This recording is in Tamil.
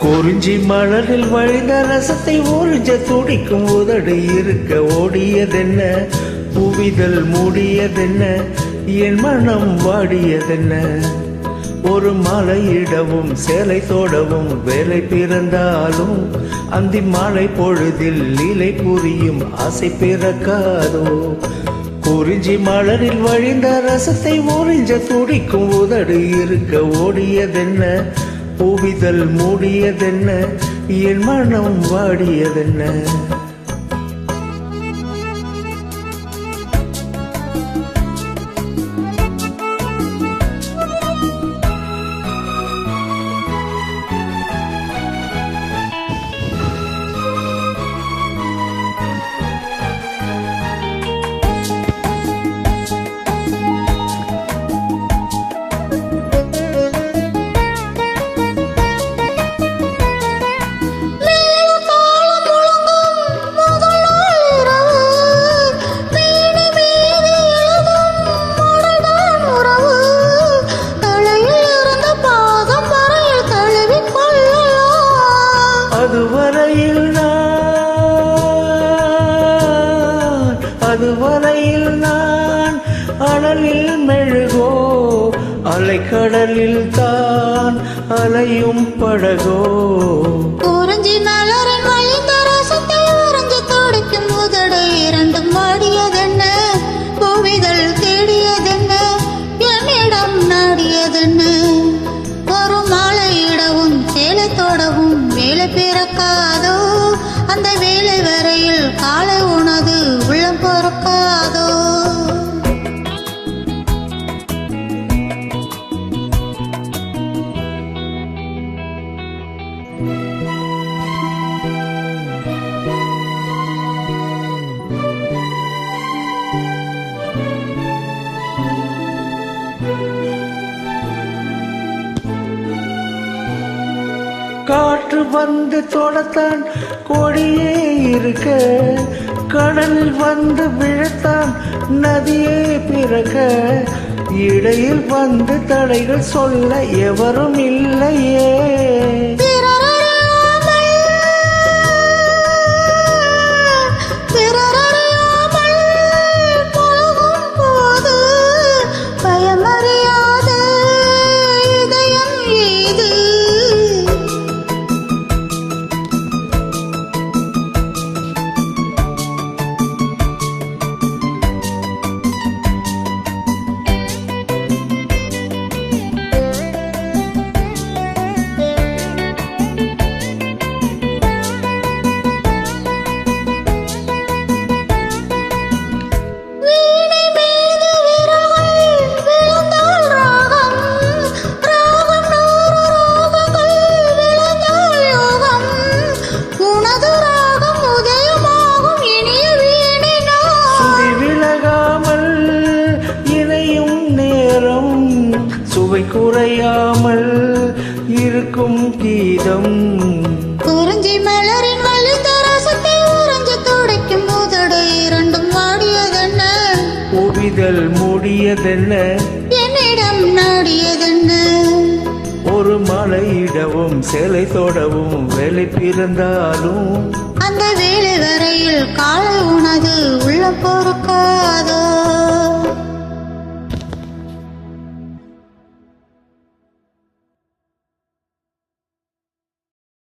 குறிஞ்சி மலரில் வழிந்த ரசத்தை ஊர்ஜ துடிக்கும் உதடு இருக்க ஓடியதென்ன, புவிதல் மூடியதென்ன, என் மனம் வாடியதென்ன. ஒரு மலையிடவும் சேலை தோடவும் வேலை பிறந்தாலும் அந்தி மாலை பொழுதில் லீலை புரியும் ஆசை பிறக்காதோ. குறிஞ்சி மலரில் வழிந்த ரசத்தை ஊர்ஜ துடிக்கும் உதடு இருக்க ஓடியதென்ன, புவிதல் மூடியதென்ன, என் மனம் வாடியதென்ன. அதுவரையில் நான் அனலில் மெழுகோ, அலைக்கடலில் தான் அலையும் படகோ. குறிஞ்சி மலரின் வழிந்த ரசத்தை உறிஞ்சி துடிக்கும் உதடு இரண்டும் வாடியதென்ன, புவிதல் தேடியதென்ன, என்னிடம் நாடியதென்ன. ஒரு மாலையிடவும் சேலை தோடவும் வேலை பிறக்காதோ, அந்த வேலை வரையில் காலை உனது உள்ளம் பொறுக்காதோ. காற்று வந்து தொடத்தான் கொடியே இருக்க, கடலில் வந்து விழத்தான் நதியே பிறக்க. இடையில் வந்து தடைகள் சொல்ல எவரும் இல்லையே. சுவை குறையாமல் இருக்கும் கீதம். குறிஞ்சி மலரின் வழிந்த ரசத்தை உறிஞ்சி துடிக்கும் உதடு இரண்டும் வாடியதென்ன, புவிதல் மூடியதென்ன, என்னிடம் நாடியதென்ன. ஒரு மலையிடவும் சேலை தோடவும் வேலை பிறந்தாலும் அந்த வேலை வரையில் காலை உனது உள்ள பொறுக்காதோ.